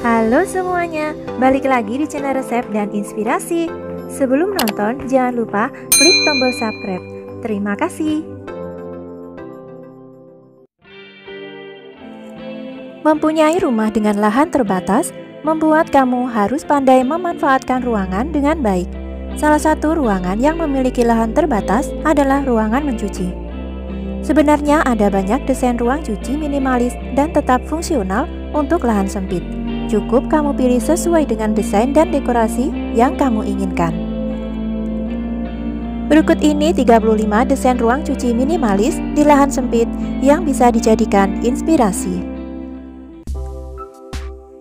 Halo semuanya, balik lagi di channel resep dan inspirasi. Sebelum nonton, jangan lupa klik tombol subscribe. Terima kasih. Mempunyai rumah dengan lahan terbatas membuat kamu harus pandai memanfaatkan ruangan dengan baik. Salah satu ruangan yang memiliki lahan terbatas adalah ruangan mencuci. Sebenarnya ada banyak desain ruang cuci minimalis dan tetap fungsional untuk lahan sempit. Cukup kamu pilih sesuai dengan desain dan dekorasi yang kamu inginkan. Berikut ini 35 desain ruang cuci minimalis di lahan sempit yang bisa dijadikan inspirasi.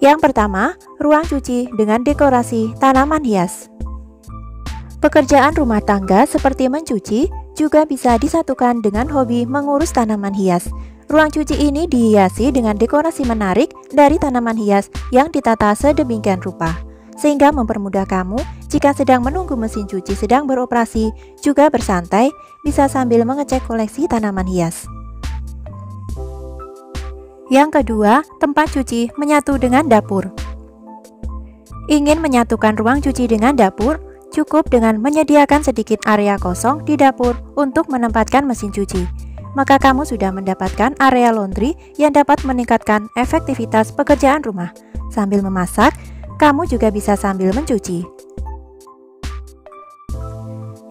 Yang pertama, ruang cuci dengan dekorasi tanaman hias. Pekerjaan rumah tangga seperti mencuci juga bisa disatukan dengan hobi mengurus tanaman hias. Ruang cuci ini dihiasi dengan dekorasi menarik dari tanaman hias yang ditata sedemikian rupa, sehingga mempermudah kamu jika sedang menunggu mesin cuci sedang beroperasi, juga bersantai bisa sambil mengecek koleksi tanaman hias. Yang kedua, tempat cuci menyatu dengan dapur. Ingin menyatukan ruang cuci dengan dapur? Cukup dengan menyediakan sedikit area kosong di dapur untuk menempatkan mesin cuci. Maka kamu sudah mendapatkan area laundry yang dapat meningkatkan efektivitas pekerjaan rumah. Sambil memasak, kamu juga bisa sambil mencuci.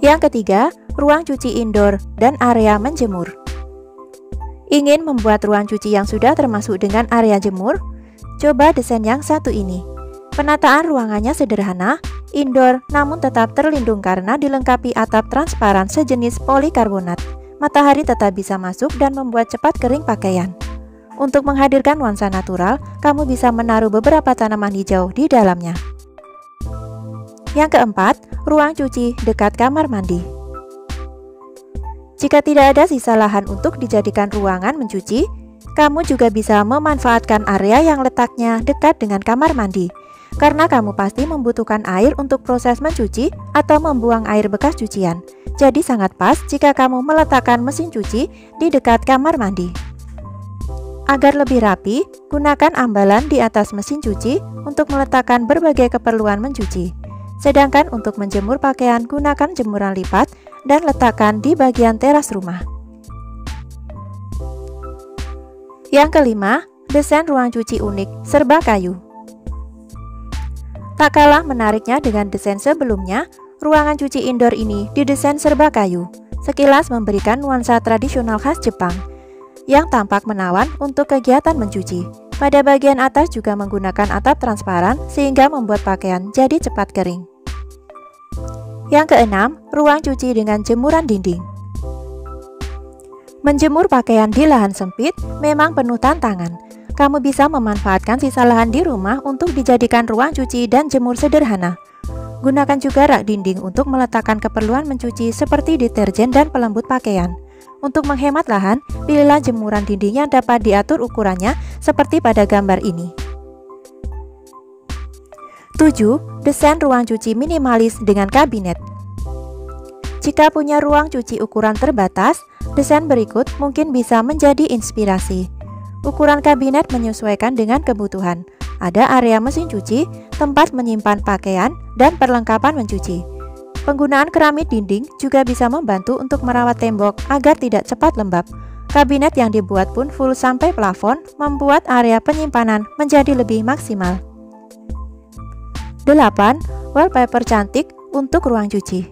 Yang ketiga, ruang cuci indoor dan area menjemur. Ingin membuat ruang cuci yang sudah termasuk dengan area jemur? Coba desain yang satu ini. Penataan ruangannya sederhana, indoor namun tetap terlindung karena dilengkapi atap transparan sejenis polikarbonat. Matahari tetap bisa masuk dan membuat cepat kering pakaian. Untuk menghadirkan nuansa natural, kamu bisa menaruh beberapa tanaman hijau di dalamnya. Yang keempat, ruang cuci dekat kamar mandi. Jika tidak ada sisa lahan untuk dijadikan ruangan mencuci, kamu juga bisa memanfaatkan area yang letaknya dekat dengan kamar mandi. Karena kamu pasti membutuhkan air untuk proses mencuci atau membuang air bekas cucian. Jadi sangat pas jika kamu meletakkan mesin cuci di dekat kamar mandi. Agar lebih rapi, gunakan ambalan di atas mesin cuci untuk meletakkan berbagai keperluan mencuci. Sedangkan untuk menjemur pakaian, gunakan jemuran lipat dan letakkan di bagian teras rumah. Yang kelima, desain ruang cuci unik serba kayu. Tak kalah menariknya dengan desain sebelumnya, ruangan cuci indoor ini didesain serba kayu. Sekilas memberikan nuansa tradisional khas Jepang, yang tampak menawan untuk kegiatan mencuci. Pada bagian atas juga menggunakan atap transparan sehingga membuat pakaian jadi cepat kering. Yang keenam, ruang cuci dengan jemuran dinding. Menjemur pakaian di lahan sempit memang penuh tantangan. Kamu bisa memanfaatkan sisa lahan di rumah untuk dijadikan ruang cuci dan jemur sederhana. Gunakan juga rak dinding untuk meletakkan keperluan mencuci seperti deterjen dan pelembut pakaian. Untuk menghemat lahan, pilihlah jemuran dinding yang dapat diatur ukurannya seperti pada gambar ini. 7. Desain ruang cuci minimalis dengan kabinet. Jika punya ruang cuci ukuran terbatas, desain berikut mungkin bisa menjadi inspirasi. Ukuran kabinet menyesuaikan dengan kebutuhan. Ada area mesin cuci, tempat menyimpan pakaian, dan perlengkapan mencuci. Penggunaan keramik dinding juga bisa membantu untuk merawat tembok agar tidak cepat lembab. Kabinet yang dibuat pun full sampai plafon, membuat area penyimpanan menjadi lebih maksimal. 8. Wallpaper cantik untuk ruang cuci.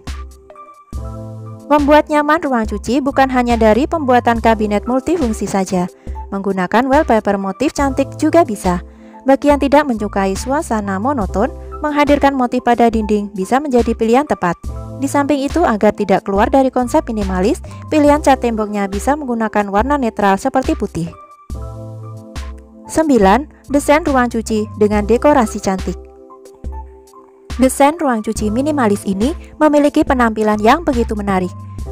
Membuat nyaman ruang cuci bukan hanya dari pembuatan kabinet multifungsi saja. Menggunakan wallpaper motif cantik juga bisa. Bagi yang tidak menyukai suasana monoton, menghadirkan motif pada dinding bisa menjadi pilihan tepat. Di samping itu, agar tidak keluar dari konsep minimalis, pilihan cat temboknya bisa menggunakan warna netral seperti putih. 9. Desain ruang cuci dengan dekorasi cantik. Desain ruang cuci minimalis ini memiliki penampilan yang begitu menarik.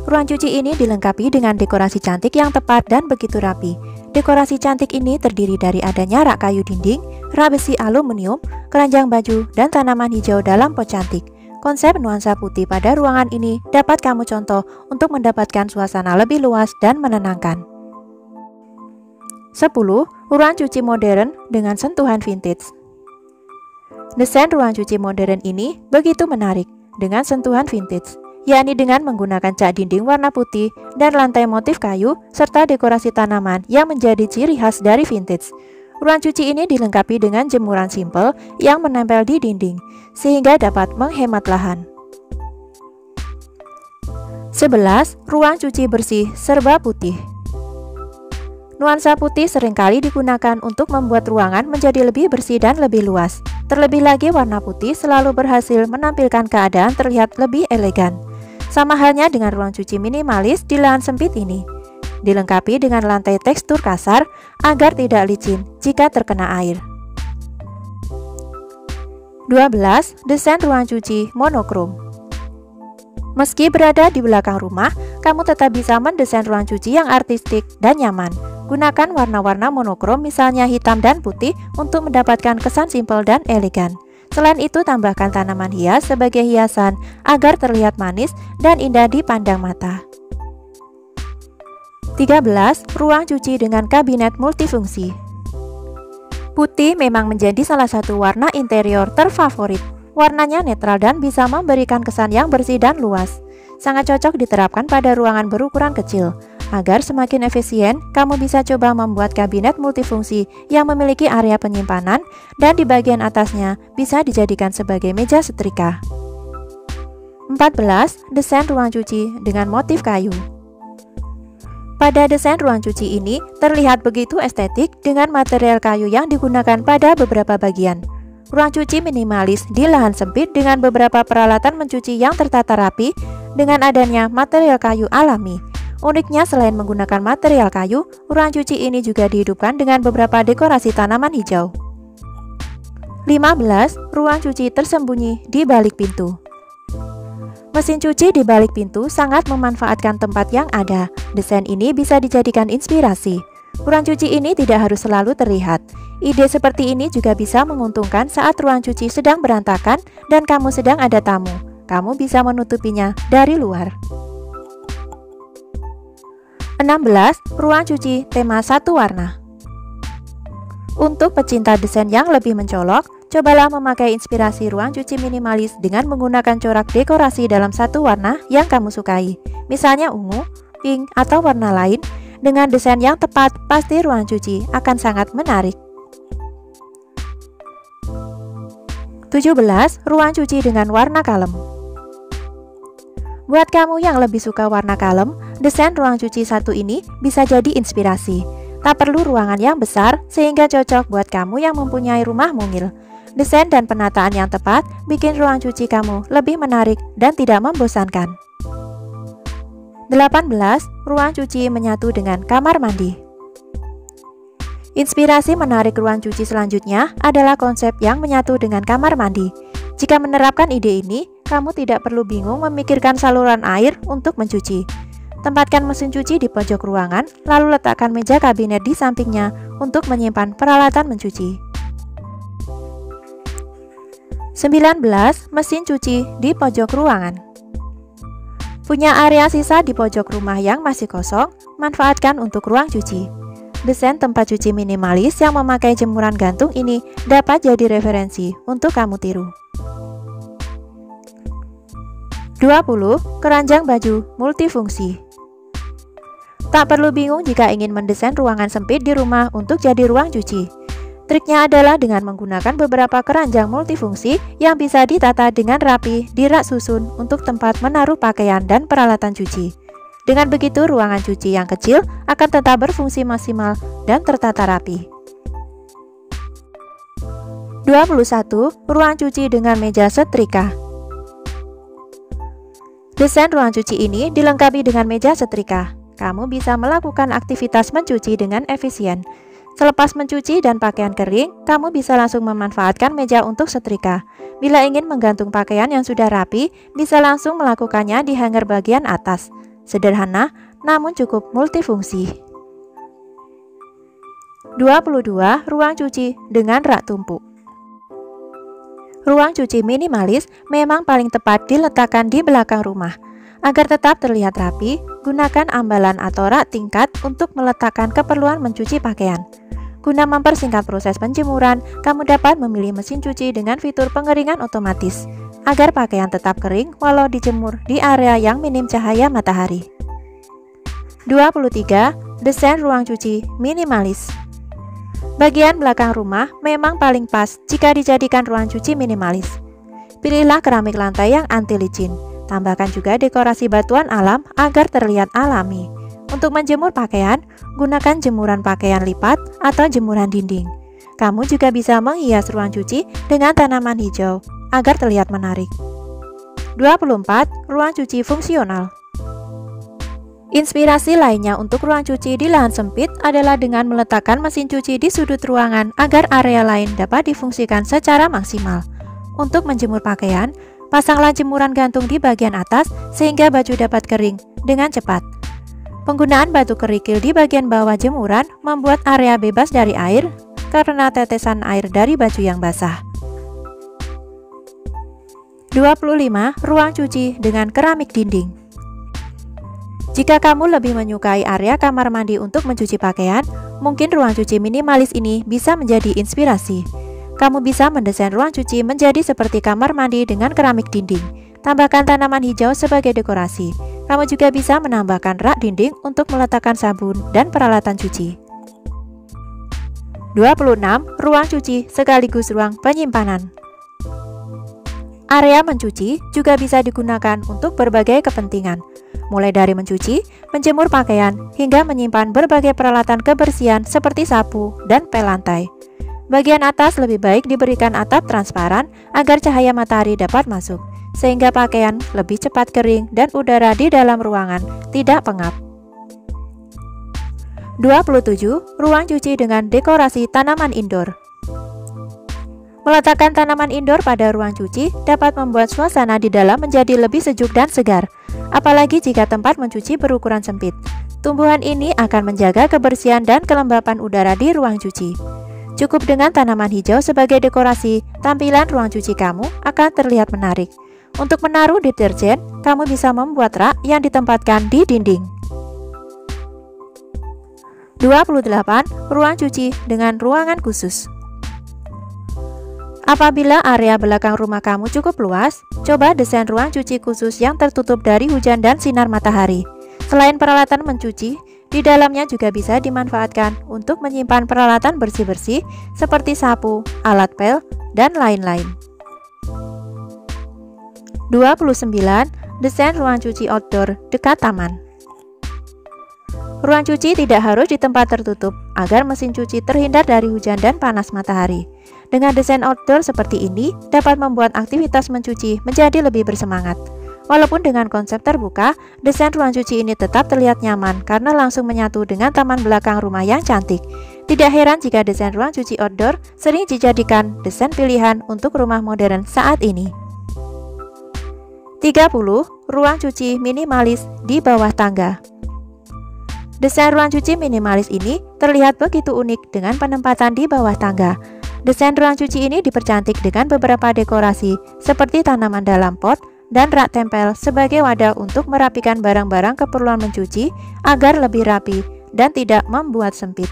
Ruang cuci ini dilengkapi dengan dekorasi cantik yang tepat dan begitu rapi. Dekorasi cantik ini terdiri dari adanya rak kayu dinding, rak besi aluminium, keranjang baju, dan tanaman hijau dalam pot cantik. Konsep nuansa putih pada ruangan ini dapat kamu contoh untuk mendapatkan suasana lebih luas dan menenangkan. 10. Ruang cuci modern dengan sentuhan vintage. Desain ruang cuci modern ini begitu menarik dengan sentuhan vintage, yakni dengan menggunakan cat dinding warna putih dan lantai motif kayu serta dekorasi tanaman yang menjadi ciri khas dari vintage. Ruang cuci ini dilengkapi dengan jemuran simpel yang menempel di dinding, sehingga dapat menghemat lahan. 11. Ruang cuci bersih serba putih. Nuansa putih seringkali digunakan untuk membuat ruangan menjadi lebih bersih dan lebih luas. Terlebih lagi warna putih selalu berhasil menampilkan keadaan terlihat lebih elegan. Sama halnya dengan ruang cuci minimalis di lahan sempit ini. Dilengkapi dengan lantai tekstur kasar agar tidak licin jika terkena air. 12. Desain ruang cuci monokrom. Meski berada di belakang rumah, kamu tetap bisa mendesain ruang cuci yang artistik dan nyaman. Gunakan warna-warna monokrom misalnya hitam dan putih untuk mendapatkan kesan simpel dan elegan. Selain itu, tambahkan tanaman hias sebagai hiasan agar terlihat manis dan indah dipandang mata. 13. Ruang cuci dengan kabinet multifungsi. Putih memang menjadi salah satu warna interior terfavorit. Warnanya netral dan bisa memberikan kesan yang bersih dan luas. Sangat cocok diterapkan pada ruangan berukuran kecil. Agar semakin efisien, kamu bisa coba membuat kabinet multifungsi yang memiliki area penyimpanan dan di bagian atasnya bisa dijadikan sebagai meja setrika. 14. Desain ruang cuci dengan motif kayu. Pada desain ruang cuci ini terlihat begitu estetik dengan material kayu yang digunakan pada beberapa bagian. Ruang cuci minimalis di lahan sempit dengan beberapa peralatan mencuci yang tertata rapi dengan adanya material kayu alami. Uniknya, selain menggunakan material kayu, ruang cuci ini juga dihidupkan dengan beberapa dekorasi tanaman hijau. 15. Ruang cuci tersembunyi di balik pintu. Mesin cuci di balik pintu sangat memanfaatkan tempat yang ada. Desain ini bisa dijadikan inspirasi. Ruang cuci ini tidak harus selalu terlihat. Ide seperti ini juga bisa menguntungkan saat ruang cuci sedang berantakan dan kamu sedang ada tamu. Kamu bisa menutupinya dari luar. 16. Ruang cuci tema satu warna. Untuk pecinta desain yang lebih mencolok, cobalah memakai inspirasi ruang cuci minimalis dengan menggunakan corak dekorasi dalam satu warna yang kamu sukai. Misalnya ungu, pink, atau warna lain. Dengan desain yang tepat, pasti ruang cuci akan sangat menarik. 17. Ruang cuci dengan warna kalem. Buat kamu yang lebih suka warna kalem, desain ruang cuci satu ini bisa jadi inspirasi. Tak perlu ruangan yang besar sehingga cocok buat kamu yang mempunyai rumah mungil. Desain dan penataan yang tepat bikin ruang cuci kamu lebih menarik dan tidak membosankan. 18. Ruang cuci menyatu dengan kamar mandi. Inspirasi menarik ruang cuci selanjutnya adalah konsep yang menyatu dengan kamar mandi. Jika menerapkan ide ini, kamu tidak perlu bingung memikirkan saluran air untuk mencuci. Tempatkan mesin cuci di pojok ruangan, lalu letakkan meja kabinet di sampingnya untuk menyimpan peralatan mencuci. 19. Mesin cuci di pojok ruangan. Punya area sisa di pojok rumah yang masih kosong? Manfaatkan untuk ruang cuci. Desain tempat cuci minimalis yang memakai jemuran gantung ini dapat jadi referensi untuk kamu tiru. 20. Keranjang baju multifungsi. Tak perlu bingung jika ingin mendesain ruangan sempit di rumah untuk jadi ruang cuci. Triknya adalah dengan menggunakan beberapa keranjang multifungsi yang bisa ditata dengan rapi di rak susun untuk tempat menaruh pakaian dan peralatan cuci. Dengan begitu, ruangan cuci yang kecil akan tetap berfungsi maksimal dan tertata rapi. 21. Ruang cuci dengan meja setrika. Desain ruang cuci ini dilengkapi dengan meja setrika. Kamu bisa melakukan aktivitas mencuci dengan efisien. Selepas mencuci dan pakaian kering, kamu bisa langsung memanfaatkan meja untuk setrika. Bila ingin menggantung pakaian yang sudah rapi, bisa langsung melakukannya di hanger bagian atas. Sederhana, namun cukup multifungsi. 22. Ruang cuci dengan rak tumpuk. Ruang cuci minimalis memang paling tepat diletakkan di belakang rumah. Agar tetap terlihat rapi, gunakan ambalan atau rak tingkat untuk meletakkan keperluan mencuci pakaian. Guna mempersingkat proses penjemuran, kamu dapat memilih mesin cuci dengan fitur pengeringan otomatis, agar pakaian tetap kering walau dijemur di area yang minim cahaya matahari. 23. Desain ruang cuci minimalis. Bagian belakang rumah memang paling pas jika dijadikan ruang cuci minimalis. Pilihlah keramik lantai yang anti licin. Tambahkan juga dekorasi batuan alam agar terlihat alami. Untuk menjemur pakaian, gunakan jemuran pakaian lipat atau jemuran dinding. Kamu juga bisa menghias ruang cuci dengan tanaman hijau agar terlihat menarik. 24. Ruang cuci fungsional. Inspirasi lainnya untuk ruang cuci di lahan sempit adalah dengan meletakkan mesin cuci di sudut ruangan agar area lain dapat difungsikan secara maksimal. Untuk menjemur pakaian, pasanglah jemuran gantung di bagian atas sehingga baju dapat kering dengan cepat. Penggunaan batu kerikil di bagian bawah jemuran membuat area bebas dari air karena tetesan air dari baju yang basah. 25. Ruang cuci dengan keramik dinding. Jika kamu lebih menyukai area kamar mandi untuk mencuci pakaian, mungkin ruang cuci minimalis ini bisa menjadi inspirasi. Kamu bisa mendesain ruang cuci menjadi seperti kamar mandi dengan keramik dinding. Tambahkan tanaman hijau sebagai dekorasi. Kamu juga bisa menambahkan rak dinding untuk meletakkan sabun dan peralatan cuci. 26. Ruang cuci sekaligus ruang penyimpanan. Area mencuci juga bisa digunakan untuk berbagai kepentingan, mulai dari mencuci, menjemur pakaian, hingga menyimpan berbagai peralatan kebersihan seperti sapu dan pel lantai. Bagian atas lebih baik diberikan atap transparan agar cahaya matahari dapat masuk, sehingga pakaian lebih cepat kering dan udara di dalam ruangan tidak pengap. 27. Ruang cuci dengan dekorasi tanaman indoor. Meletakkan tanaman indoor pada ruang cuci dapat membuat suasana di dalam menjadi lebih sejuk dan segar, apalagi jika tempat mencuci berukuran sempit. Tumbuhan ini akan menjaga kebersihan dan kelembapan udara di ruang cuci. Cukup dengan tanaman hijau sebagai dekorasi, tampilan ruang cuci kamu akan terlihat menarik. Untuk menaruh deterjen, kamu bisa membuat rak yang ditempatkan di dinding. 28. Ruang cuci dengan ruangan khusus. Apabila area belakang rumah kamu cukup luas, coba desain ruang cuci khusus yang tertutup dari hujan dan sinar matahari. Selain peralatan mencuci, di dalamnya juga bisa dimanfaatkan untuk menyimpan peralatan bersih-bersih seperti sapu, alat pel, dan lain-lain. 29. Desain ruang cuci outdoor dekat taman. Ruang cuci tidak harus di tempat tertutup agar mesin cuci terhindar dari hujan dan panas matahari. Dengan desain outdoor seperti ini dapat membuat aktivitas mencuci menjadi lebih bersemangat. Walaupun dengan konsep terbuka, desain ruang cuci ini tetap terlihat nyaman karena langsung menyatu dengan taman belakang rumah yang cantik. Tidak heran jika desain ruang cuci outdoor sering dijadikan desain pilihan untuk rumah modern saat ini. 30. Ruang cuci minimalis di bawah tangga. Desain ruang cuci minimalis ini terlihat begitu unik dengan penempatan di bawah tangga. Desain ruang cuci ini dipercantik dengan beberapa dekorasi seperti tanaman dalam pot dan rak tempel sebagai wadah untuk merapikan barang-barang keperluan mencuci agar lebih rapi dan tidak membuat sempit.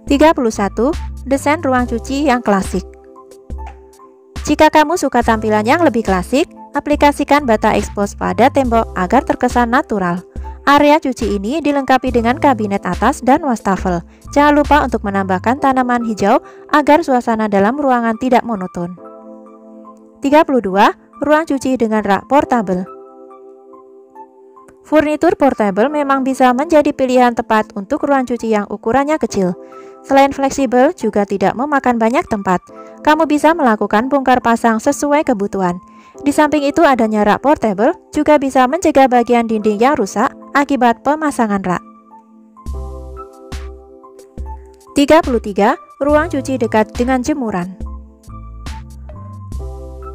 31. Desain ruang cuci yang klasik. Jika kamu suka tampilan yang lebih klasik, aplikasikan bata ekspos pada tembok agar terkesan natural. Area cuci ini dilengkapi dengan kabinet atas dan wastafel. Jangan lupa untuk menambahkan tanaman hijau agar suasana dalam ruangan tidak monoton. 32. Ruang cuci dengan rak portable. Furnitur portable memang bisa menjadi pilihan tepat untuk ruang cuci yang ukurannya kecil. Selain fleksibel, juga tidak memakan banyak tempat. Kamu bisa melakukan bongkar pasang sesuai kebutuhan. Di samping itu, adanya rak portable juga bisa mencegah bagian dinding yang rusak akibat pemasangan rak. 33. Ruang cuci dekat dengan jemuran.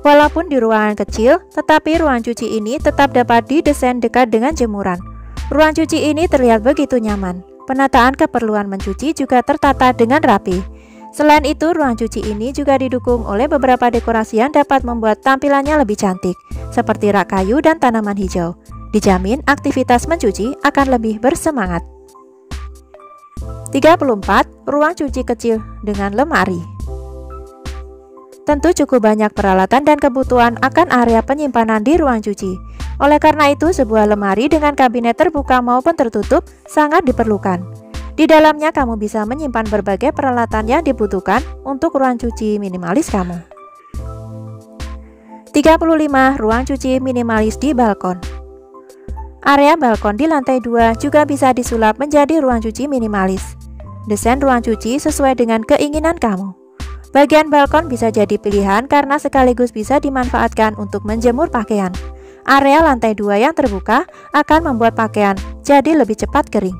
Walaupun di ruangan kecil, tetapi ruang cuci ini tetap dapat didesain dekat dengan jemuran. Ruang cuci ini terlihat begitu nyaman. Penataan keperluan mencuci juga tertata dengan rapi. Selain itu, ruang cuci ini juga didukung oleh beberapa dekorasi yang dapat membuat tampilannya lebih cantik, seperti rak kayu dan tanaman hijau. Dijamin aktivitas mencuci akan lebih bersemangat. 34. Ruang cuci kecil dengan lemari. Tentu cukup banyak peralatan dan kebutuhan akan area penyimpanan di ruang cuci. Oleh karena itu, sebuah lemari dengan kabinet terbuka maupun tertutup sangat diperlukan. Di dalamnya kamu bisa menyimpan berbagai peralatan yang dibutuhkan untuk ruang cuci minimalis kamu. 35. Ruang cuci minimalis di balkon. Area balkon di lantai 2 juga bisa disulap menjadi ruang cuci minimalis. Desain ruang cuci sesuai dengan keinginan kamu. Bagian balkon bisa jadi pilihan karena sekaligus bisa dimanfaatkan untuk menjemur pakaian. Area lantai 2 yang terbuka akan membuat pakaian jadi lebih cepat kering.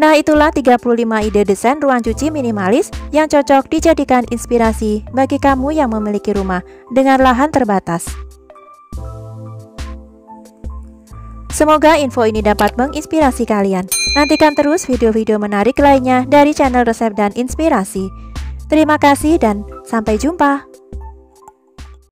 Nah, itulah 35 ide desain ruang cuci minimalis yang cocok dijadikan inspirasi bagi kamu yang memiliki rumah dengan lahan terbatas. Semoga info ini dapat menginspirasi kalian. Nantikan terus video-video menarik lainnya dari channel resep dan inspirasi. Terima kasih dan sampai jumpa.